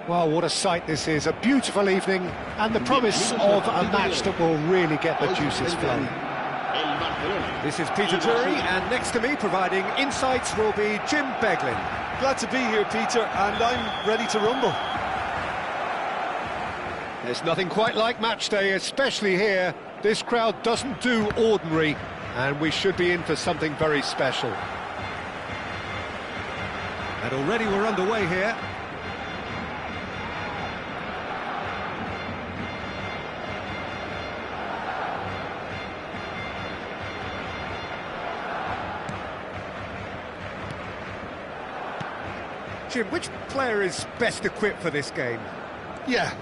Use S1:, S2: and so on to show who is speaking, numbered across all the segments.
S1: Well, what a sight this is. A beautiful evening and the promise of a match that will really get the juices flowing. This is Peter Drury, and next to me providing insights will be Jim Beglin.
S2: Glad to be here, Peter, and I'm ready to rumble.
S1: There's nothing quite like match day, especially here. This crowd doesn't do ordinary, and we should be in for something very special. And already we're underway here. Jim, which player is best equipped for this game?
S2: Yeah,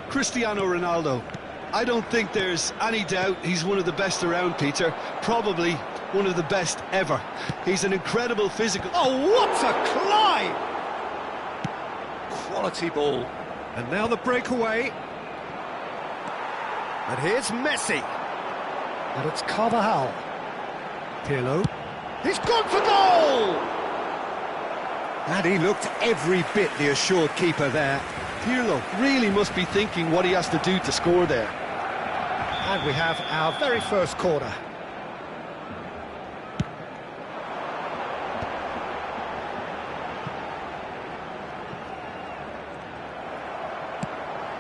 S2: Cristiano Ronaldo. I don't think there's any doubt he's one of the best around, Peter. Probably one of the best ever. He's an incredible physical...
S1: Oh, what a climb! Quality ball. And now the breakaway. And here's Messi. And it's Carvajal. Pirlo. He's gone for goal! And he looked every bit the assured keeper there.
S2: Pirlo really must be thinking what he has to do to score there.
S1: And we have our very first corner.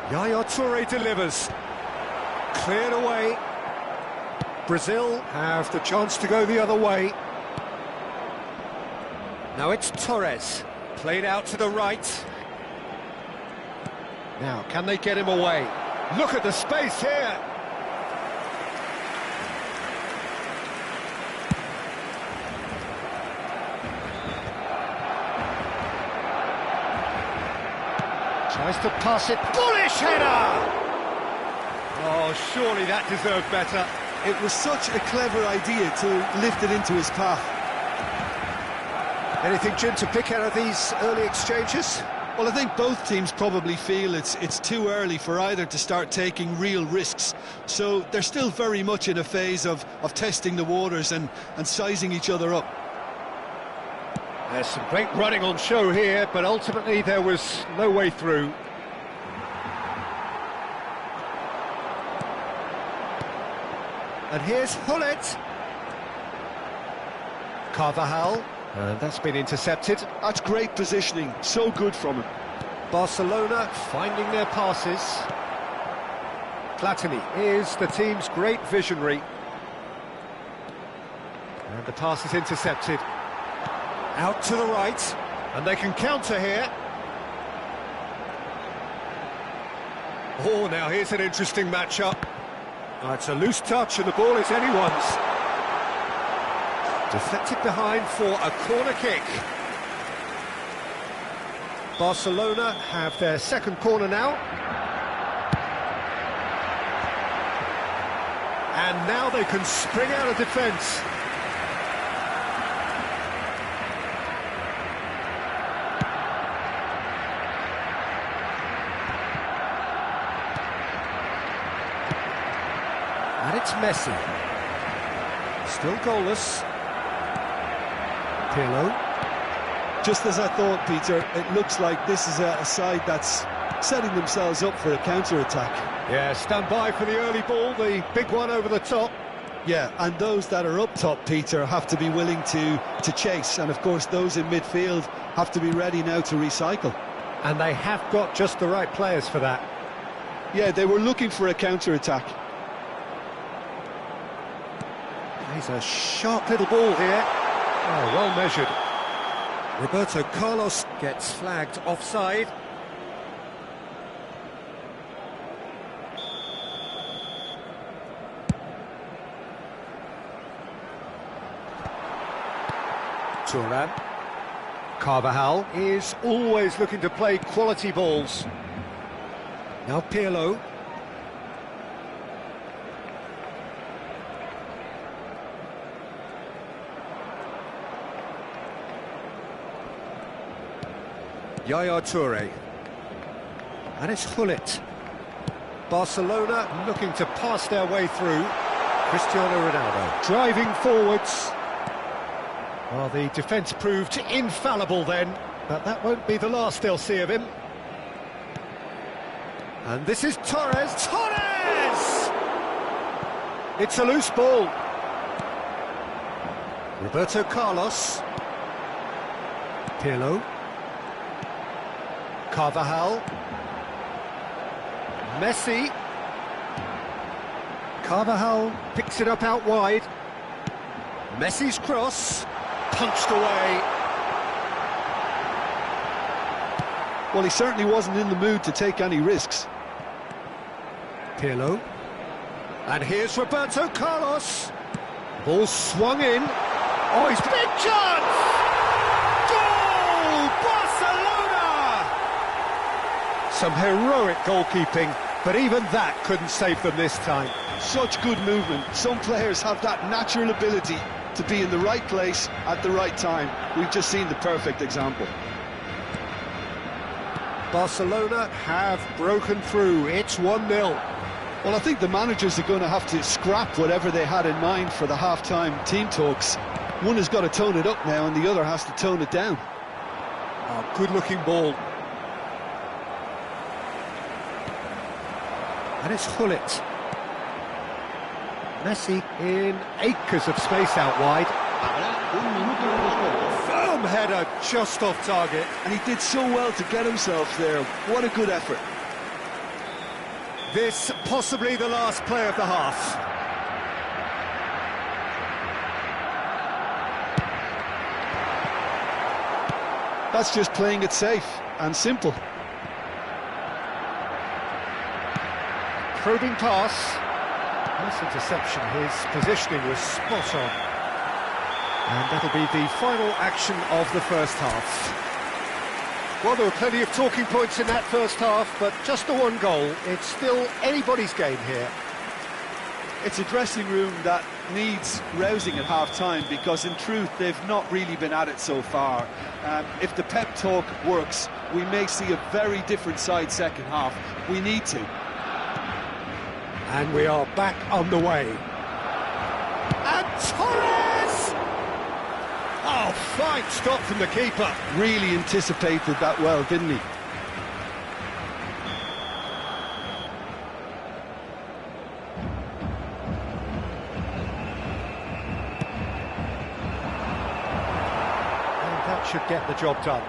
S1: Yaya Toure delivers. Cleared away. Brazil have the chance to go the other way. Now it's Torres, played out to the right. Now, can they get him away? Look at the space here. Tries to pass it, bullish header! Oh, surely that deserved better.
S2: It was such a clever idea to lift it into his path.
S1: Anything, Jim, to pick out of these early exchanges?
S2: Well, I think both teams probably feel it's too early for either to start taking real risks. So they're still very much in a phase of testing the waters and sizing each other up.
S1: There's some great running on show here, but ultimately there was no way through. And here's Hullet. Carvajal. And that's been intercepted.
S2: That's great positioning, so good from him.
S1: Barcelona finding their passes. Platini is the team's great visionary. And the pass is intercepted. Out to the right, and they can counter here. Oh, now here's an interesting matchup. Oh, it's a loose touch and the ball is anyone's. Deflected behind for a corner kick. Barcelona have their second corner now. And now they can spring out of defence. And it's Messi. Still goalless. Pirlo.
S2: Just as I thought, Peter, it looks like this is a side that's setting themselves up for a counter-attack.
S1: Yeah, stand by for the early ball, the big one over the top.
S2: Yeah, and those that are up top, Peter, have to be willing to chase. And, of course, those in midfield have to be ready now to recycle.
S1: And they have got just the right players for that.
S2: Yeah, they were looking for a counter-attack.
S1: He's a sharp little ball here. Oh, well measured. Roberto Carlos gets flagged offside. Thuram. Carvajal is always looking to play quality balls. Now Pirlo. Yaya Toure. And it's Hullet. Barcelona looking to pass their way through. Cristiano Ronaldo driving forwards. Well, the defence proved infallible then, but that won't be the last they'll see of him. And this is Torres. Torres! It's a loose ball. Roberto Carlos. Pirlo. Carvajal. Messi. Carvajal picks it up out wide. Messi's cross. Punched away.
S2: Well, he certainly wasn't in the mood to take any risks.
S1: Pirlo. And here's Roberto Carlos. Ball swung in. Oh, he's big chance! Goal! Barcelona! Some heroic goalkeeping, but even that couldn't save them this time.
S2: Such good movement. Some players have that natural ability to be in the right place at the right time. We've just seen the perfect example.
S1: Barcelona have broken through. It's 1-0.
S2: Well, I think the managers are going to have to scrap whatever they had in mind for the half-time team talks. One has got to tone it up now and the other has to tone it down.
S1: Oh, good-looking ball. And it's Gullit. Messi in acres of space out wide. Firm header just off target.
S2: And he did so well to get himself there. What a good effort.
S1: This possibly the last play of the half.
S2: That's just playing it safe and simple.
S1: Probing pass. Nice interception. His positioning was spot on. And that'll be the final action of the first half. Well, there were plenty of talking points in that first half, but just the one goal. It's still anybody's game here.
S2: It's a dressing room that needs rousing at half-time because, in truth, they've not really been at it so far. If the pep talk works, we may see a very different side second half. We need to.
S1: And we are back on the way. And Torres! Oh, fine stop from the keeper.
S2: Really anticipated that well, didn't he?
S1: And that should get the job done.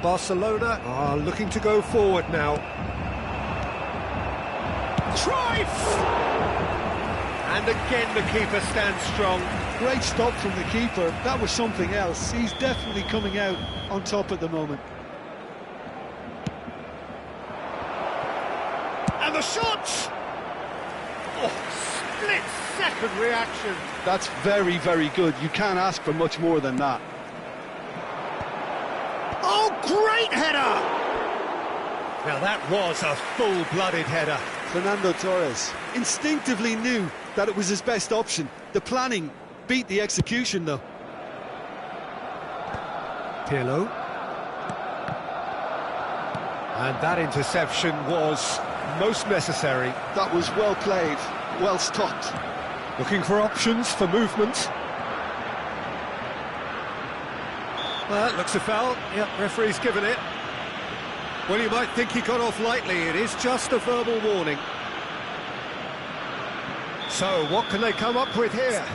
S1: Barcelona are looking to go forward now. Cruyff! And again the keeper stands strong.
S2: Great stop from the keeper. That was something else. He's definitely coming out on top at the moment.
S1: And the shot! Oh, split-second reaction.
S2: That's very, very good. You can't ask for much more than that.
S1: Oh, great header! Now that was a full-blooded header.
S2: Fernando Torres instinctively knew that it was his best option. The planning beat the execution, though.
S1: Pirlo. And that interception was most necessary.
S2: That was well played, well stopped.
S1: Looking for options for movement. Well, that looks a foul. Yep, referee's given it. Well, you might think he got off lightly. It is just a verbal warning. So, what can they come up with here?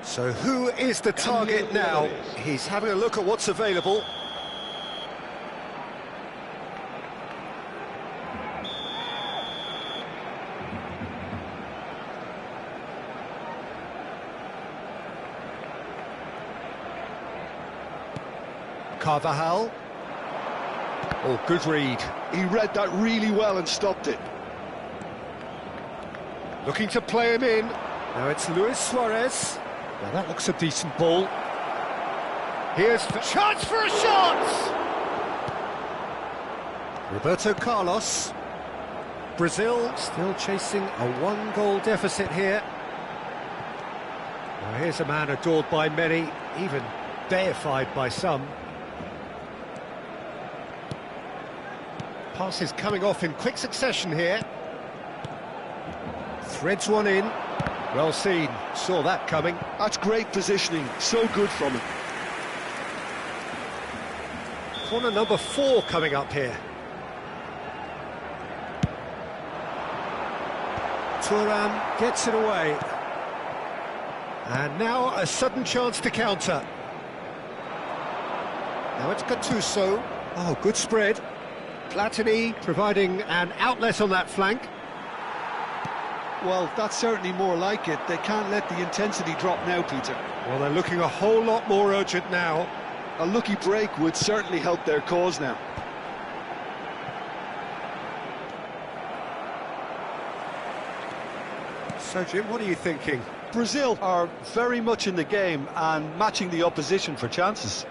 S1: So who is the target now? He's having a look at what's available. Carvajal. Oh, good read.
S2: He read that really well and stopped it.
S1: Looking to play him in. Now it's Luis Suarez. Now that looks a decent ball. Here's the chance for a shot! Roberto Carlos. Brazil still chasing a one-goal deficit here. Now here's a man adored by many, even deified by some. Passes coming off in quick succession here. Threads one in. Well seen, saw that coming.
S2: That's great positioning, so good from him.
S1: Corner number 4 coming up here. Thuram gets it away. And now a sudden chance to counter. Now it's Gattuso. Oh, good spread. Platini providing an outlet on that flank.
S2: Well, that's certainly more like it. They can't let the intensity drop now, Peter.
S1: Well, they're looking a whole lot more urgent now.
S2: A lucky break would certainly help their cause now.
S1: So, Jim, what are you thinking?
S2: Brazil are very much in the game and matching the opposition for chances.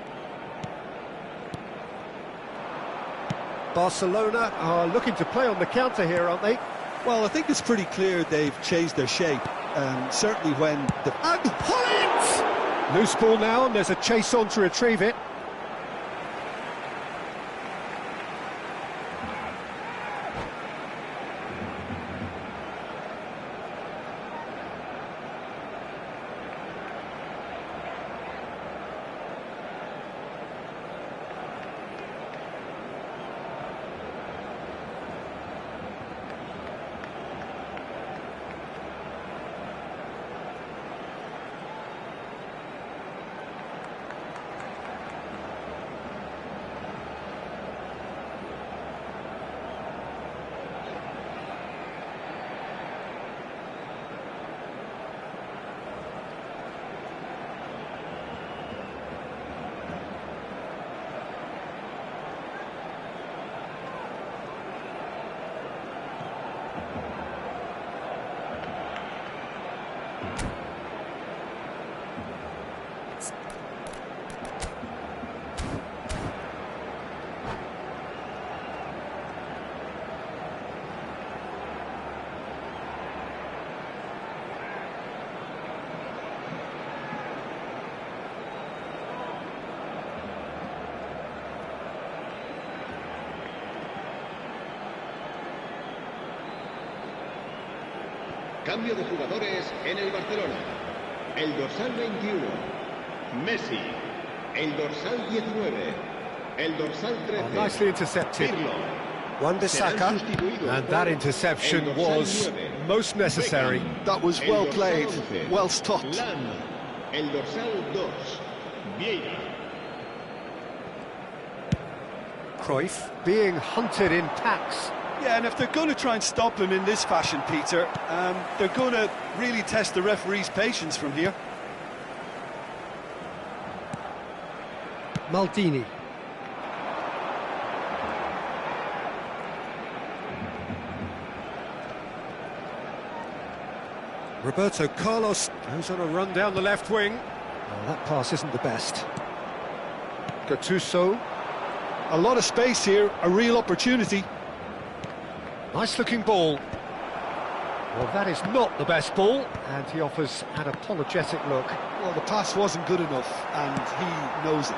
S1: Barcelona are looking to play on the counter here, aren't they?
S2: Well, I think it's pretty clear they've changed their shape. Certainly when the...
S1: And pull it! Loose ball now, and there's a chase on to retrieve it.
S3: Cambio de jugadores en el Barcelona. El dorsal 21, Messi. El dorsal 19, el dorsal 13.
S1: Oh, nicely intercepted.
S3: Pirlo.
S1: Wan-Bissaka, and that interception was most necessary.
S2: That was well played, well stopped.
S3: Lan. El dorsal 2, Vieira.
S1: Cruyff being hunted in packs.
S2: Yeah, and if they're going to try and stop him in this fashion, Peter, they're going to really test the referee's patience from here.
S1: Maldini. Roberto Carlos goes on a run down the left wing. Oh, that pass isn't the best. Gattuso.
S2: A lot of space here, a real opportunity.
S1: Nice looking ball. Well, that is not the best ball, and he offers an apologetic look.
S2: Well, the pass wasn't good enough, and he knows it.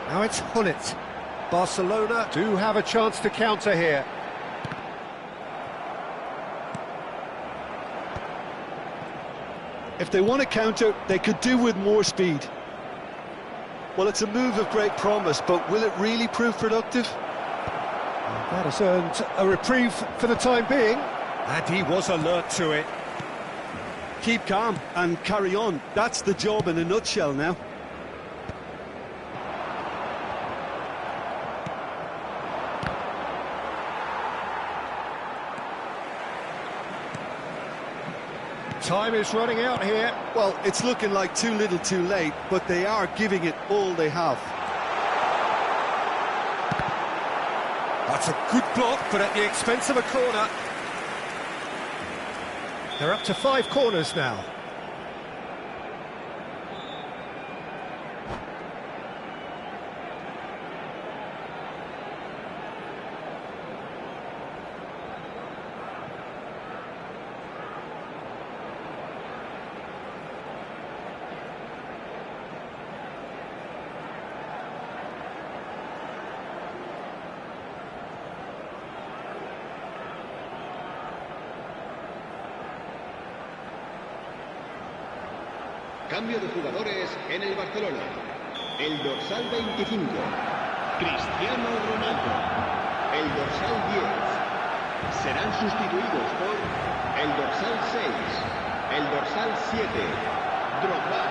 S1: Now it's Gullit. Barcelona do have a chance to counter here.
S2: If they want to counter, they could do with more speed. Well, it's a move of great promise, but will it really prove productive?
S1: That has earned a reprieve for the time being, and he was alert to it.
S2: Keep calm and carry on. That's the job in a nutshell now.
S1: Time is running out here.
S2: Well, it's looking like too little too late, but they are giving it all they have.
S1: That's a good block, but at the expense of a corner. They're up to 5 corners now.
S3: Cambio de jugadores en el Barcelona. El dorsal 25, Cristiano Ronaldo. El dorsal 10 serán sustituidos por el dorsal 6, el dorsal 7, Drogba.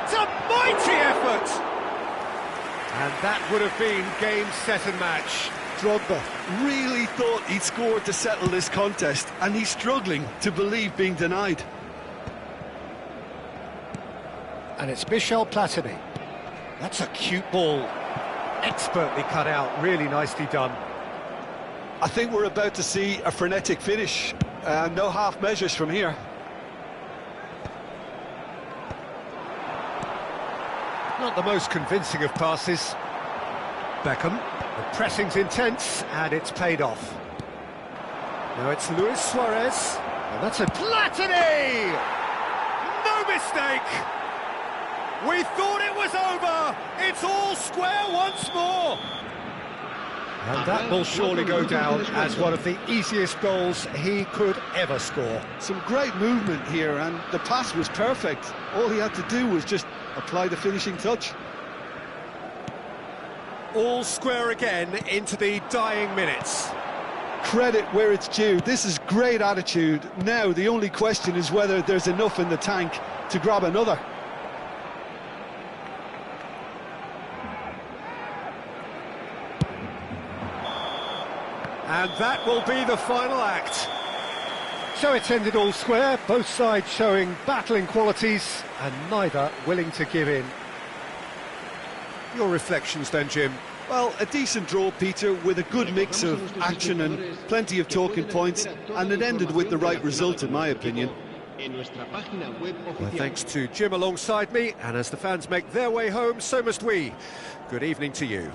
S1: It's a mighty effort! And that would have been game, set and match.
S2: Drogba really thought he'd scored to settle this contest, and he's struggling to believe being denied.
S1: And it's Michel Platini. That's a cute ball. Expertly cut out, really nicely done.
S2: I think we're about to see a frenetic finish. No half measures from here.
S1: Not the most convincing of passes. Beckham. The pressing's intense, and it's paid off. Now it's Luis Suarez, and that's a Platini! No mistake! We thought it was over! It's all square once more! And that will surely go down as one of the easiest goals he could ever score.
S2: Some great movement here, and the pass was perfect. All he had to do was just apply the finishing touch.
S1: All square again into the dying minutes.
S2: Credit where it's due. This is great attitude. Now the only question is whether there's enough in the tank to grab another.
S1: And that will be the final act. So it's ended all square, both sides showing battling qualities and neither willing to give in. Your reflections then, Jim?
S2: Well, a decent draw, Peter, with a good mix of action and plenty of talking points, and it ended with the right result, in my opinion.
S1: Well, thanks to Jim alongside me, and as the fans make their way home, so must we. Good evening to you.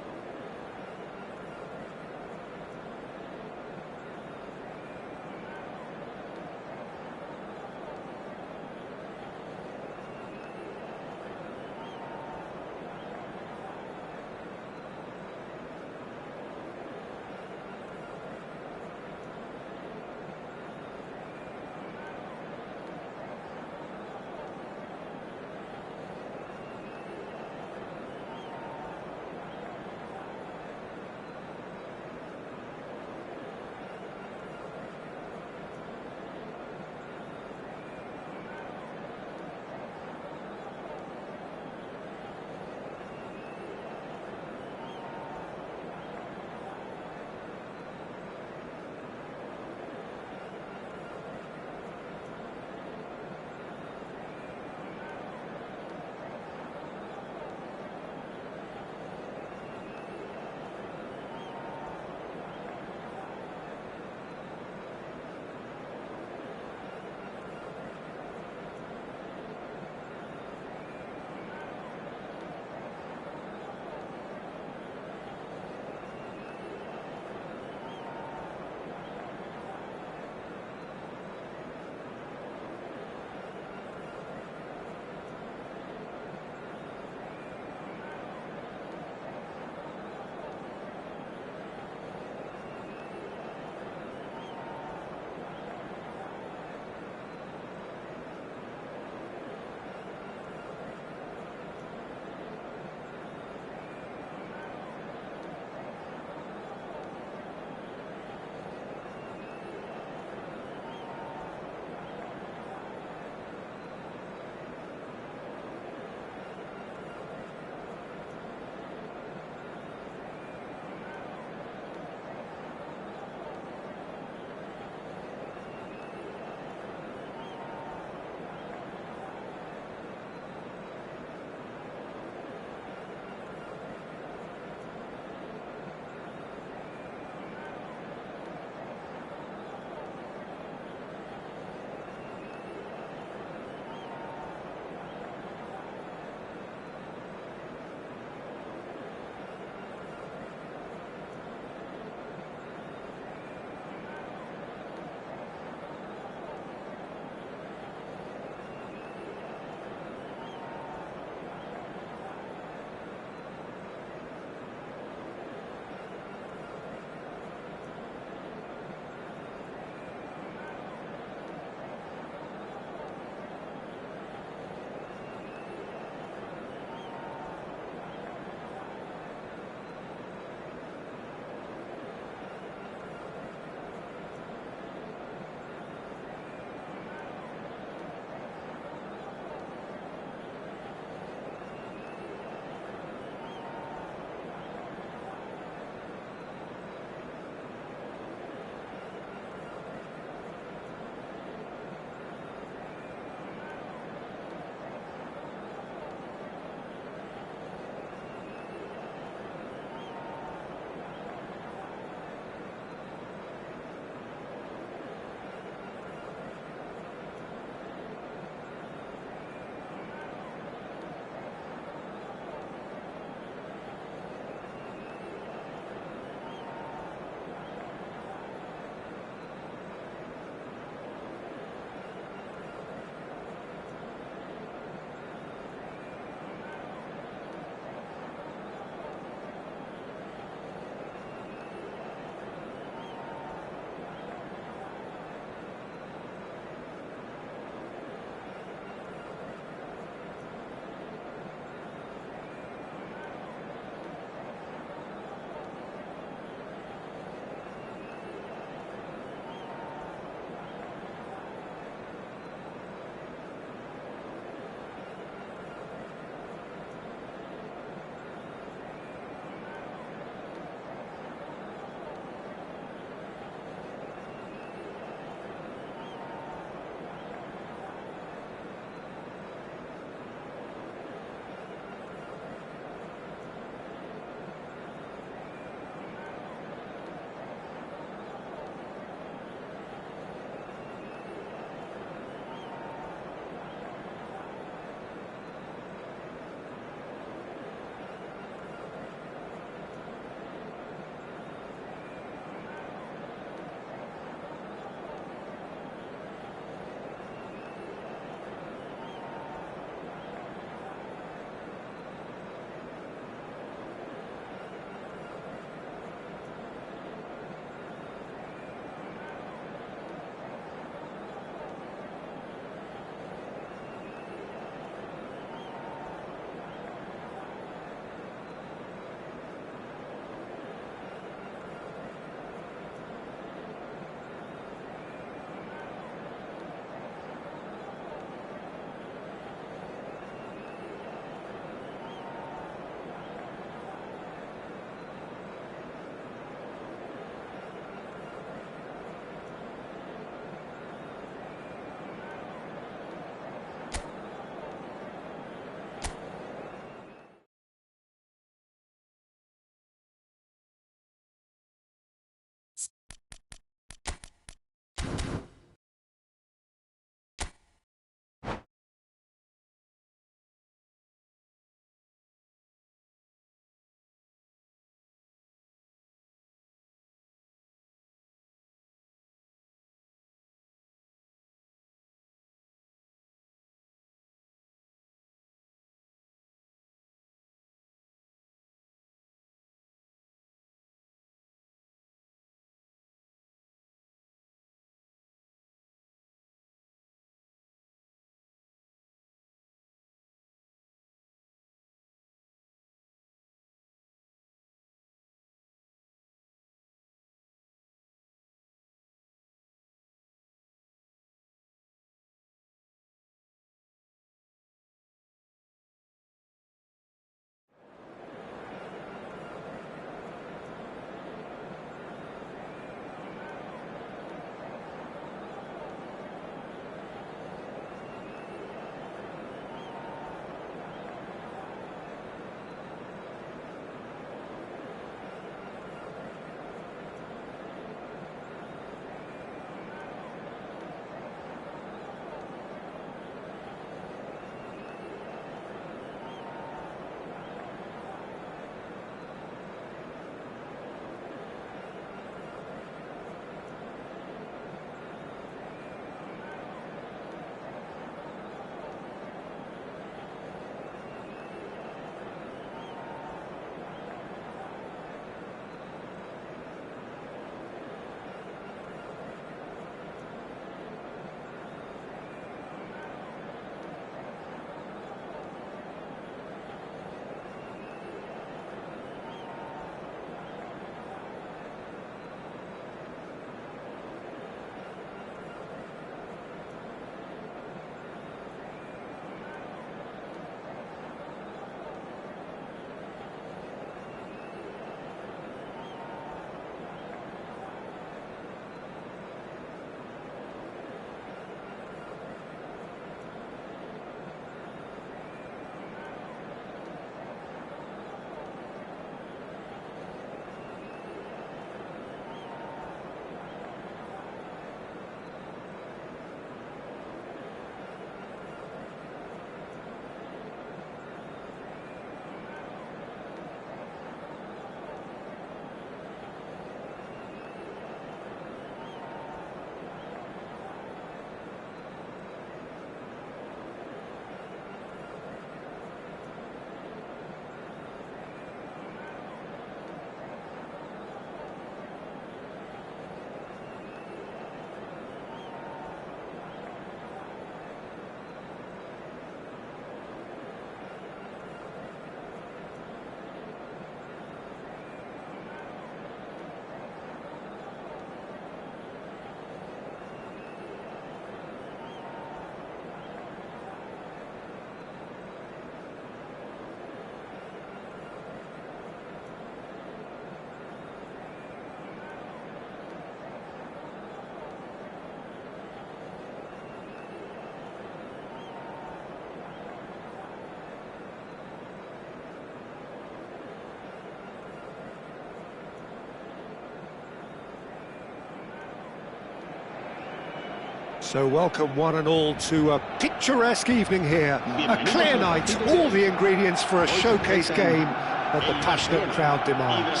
S1: So welcome one and all to a picturesque evening here. A clear night, all the ingredients for a showcase game that the passionate crowd demands.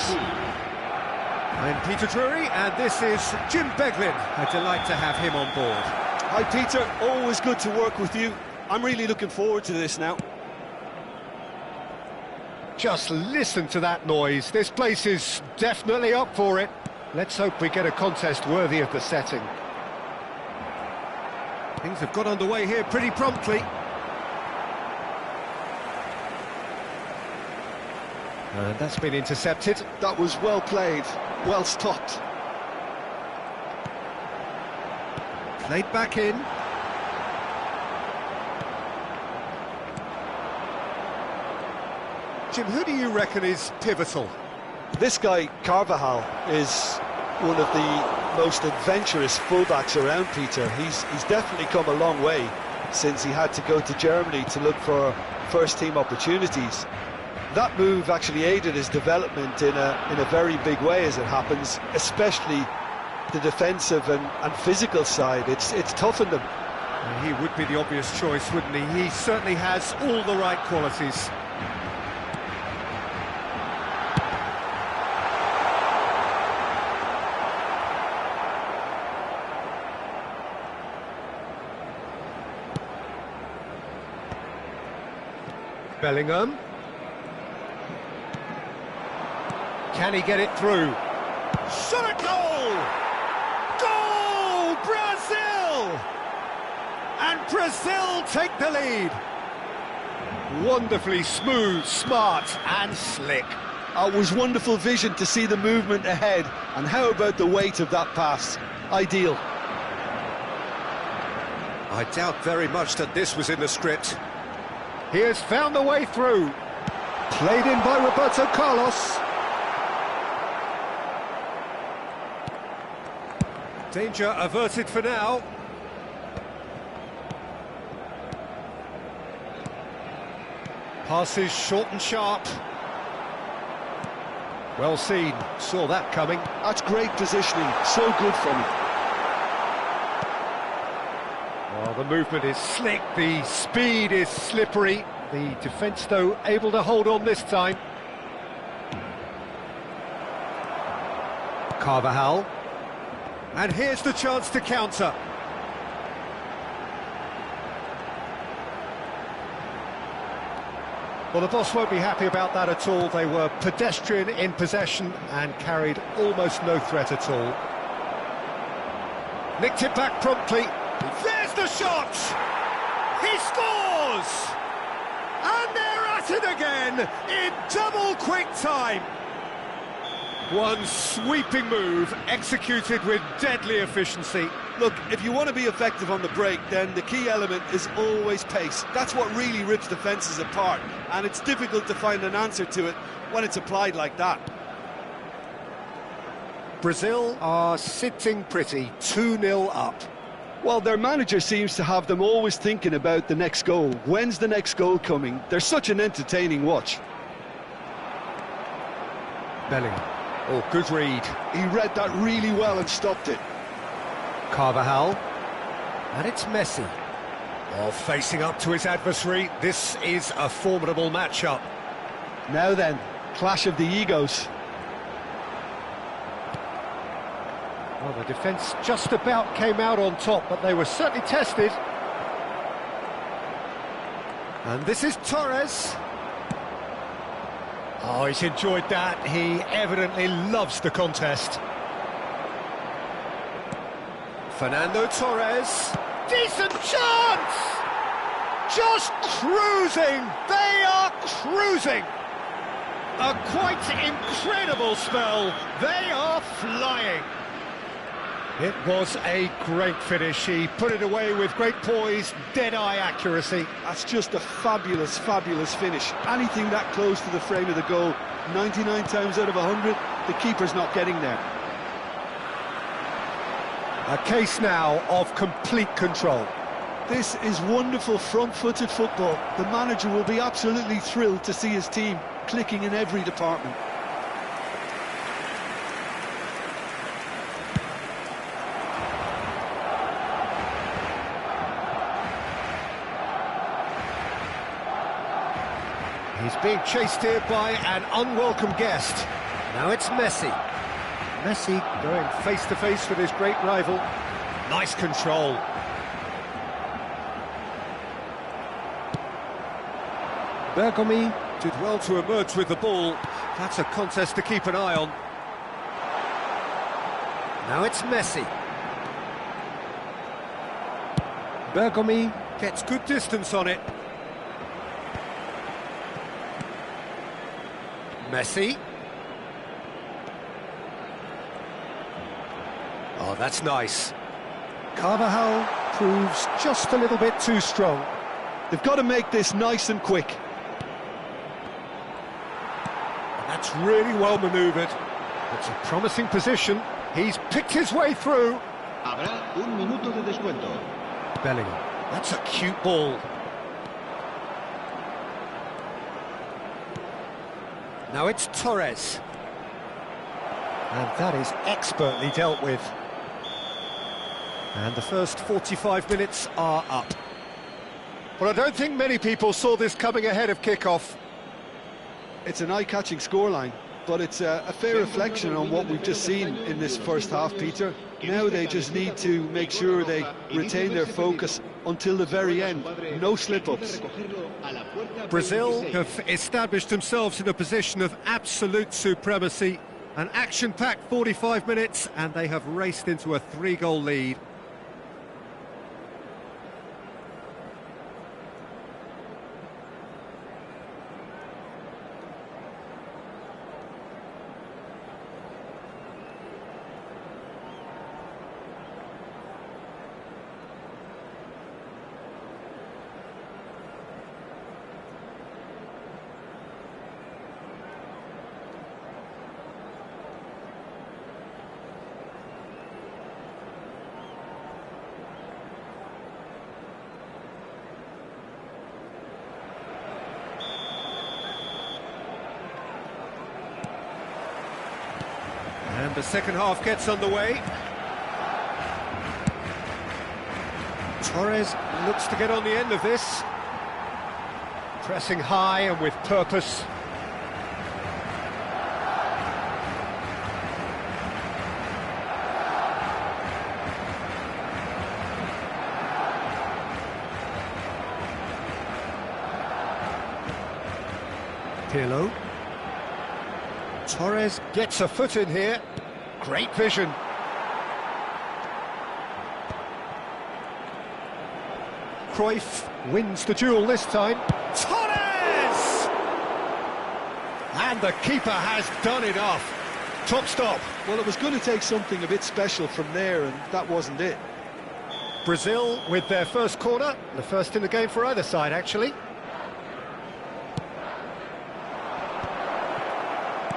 S1: I'm Peter Drury, and this is Jim Beglin. A delight to have him on board.
S2: Hi Peter, always good to work with you. I'm really looking forward to this now.
S1: Just listen to that noise. This place is definitely up for it. Let's hope we get a contest worthy of the setting. Things have got underway here pretty promptly. And that's been intercepted.
S2: That was well played, well stopped.
S1: Played back in. Jim, who do you reckon is pivotal?
S2: This guy, Carvajal, is one of the most adventurous fullbacks around, Peter. He's definitely come a long way since he had to go to Germany to look for first-team opportunities. That move actually aided his development in a very big way, as it happens, especially the defensive and physical side. It's toughened him.
S1: He would be the obvious choice, wouldn't he? He certainly has all the right qualities. Bellingham. Can he get it through? Shot at goal! Goal! Brazil! And Brazil take the lead. Wonderfully smooth, smart and slick.
S2: It was wonderful vision to see the movement ahead, and how about the weight of that pass? Ideal.
S1: I doubt very much that this was in the script. He has found the way through. Played in by Roberto Carlos. Danger averted for now. Passes short and sharp. Well seen, saw that coming.
S2: That's great positioning, so good from him.
S1: Well, the movement is slick, the speed is slippery. The defence, though, able to hold on this time. Carvajal. And here's the chance to counter. Well, the boss won't be happy about that at all. They were pedestrian in possession and carried almost no threat at all. Nicked it back promptly. There's the shot! He scores! And they're at it again in double quick time. One sweeping move executed with deadly efficiency.
S2: Look, if you want to be effective on the break, then the key element is always pace. That's what really rips defences apart, and it's difficult to find an answer to it when it's applied like that.
S1: Brazil are sitting pretty, 2-0 up.
S2: Well, their manager seems to have them always thinking about the next goal. When's the next goal coming? They're such an entertaining watch.
S1: Bellingham. Oh, good read.
S2: He read that really well and stopped it.
S1: Carvajal. And it's Messi. Oh, facing up to his adversary. This is a formidable matchup.
S2: Now then, clash of the egos.
S1: Well, the defence just about came out on top, but they were certainly tested. And this is Torres. Oh, he's enjoyed that. He evidently loves the contest. Fernando Torres. Decent chance! Just cruising! They are cruising! A quite incredible spell. They are flying. It was a great finish. He put it away with great poise, dead-eye accuracy.
S2: That's just a fabulous, fabulous finish. Anything that close to the frame of the goal, 99 times out of 100, the keeper's not getting there.
S1: A case now of complete control.
S2: This is wonderful front-footed football. The manager will be absolutely thrilled to see his team clicking in every department.
S1: He's being chased here by an unwelcome guest. Now it's Messi. Messi going face-to-face with his great rival. Nice control. Bergomi did well to emerge with the ball. That's a contest to keep an eye on. Now it's Messi. Bergomi gets good distance on it. Messi. Oh, that's nice. Carvajal proves just a little bit too strong.
S2: They've got to make this nice and quick.
S1: And that's really well manoeuvred. It's a promising position. He's picked his way through.
S3: Habrá un minuto de descuento.
S1: Bellingham. That's a cute ball. Now it's Torres. And that is expertly dealt with. And the first 45 minutes are up. Well, I don't think many people saw this coming ahead of kick-off.
S2: It's an eye-catching scoreline, but it's a fair reflection on what we've just seen in this first half, Peter. Now they just need to make sure they retain their focus until the very end. No slip-ups.
S1: Brazil have established themselves in a position of absolute supremacy. An action-packed 45 minutes, and they have raced into a 3-goal lead. And the second half gets underway. Torres looks to get on the end of this. Pressing high and with purpose. Pirlo. Torres gets a foot in here. Great vision. Cruyff wins the duel this time. Torres! And the keeper has done enough. Top stop.
S2: Well, it was going to take something a bit special from there, and that wasn't it.
S1: Brazil with their first corner. The first in the game for either side, actually.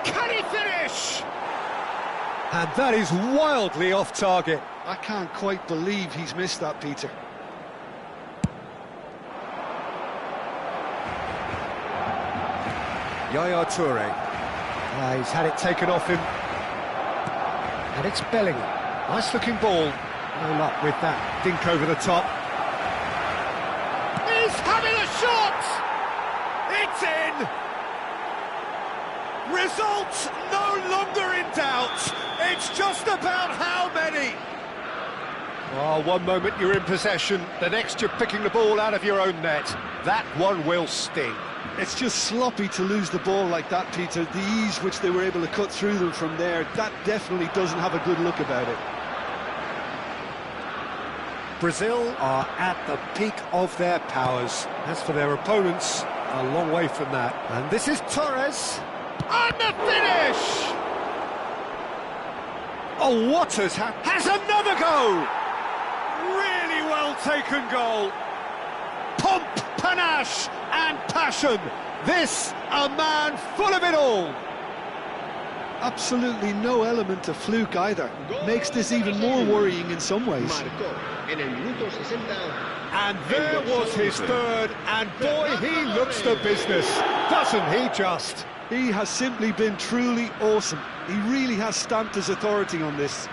S1: Can he finish? And that is wildly off target.
S2: I can't quite believe he's missed that, Peter.
S1: Yaya Toure. He's had it taken off him. And it's Bellingham. Nice looking ball. No luck with that dink over the top. He's having a shot! It's in! Results no longer in doubt. It's just about how many. Oh, one moment you're in possession, the next you're picking the ball out of your own net. That one will sting.
S2: It's just sloppy to lose the ball like that, Peter. The ease which they were able to cut through them from there, that definitely doesn't have a good look about it.
S1: Brazil are at the peak of their powers. As for their opponents, a long way from that. And this is Torres. And the finish! Oh, what has another go! Really well taken goal. Pomp, panache and passion. This, a man full of it all.
S2: Absolutely no element of fluke either. Makes this even more worrying in some ways.
S1: And there was his third, and boy, he looks the business, doesn't he just?
S2: He has simply been truly awesome. He really has stamped his authority on this.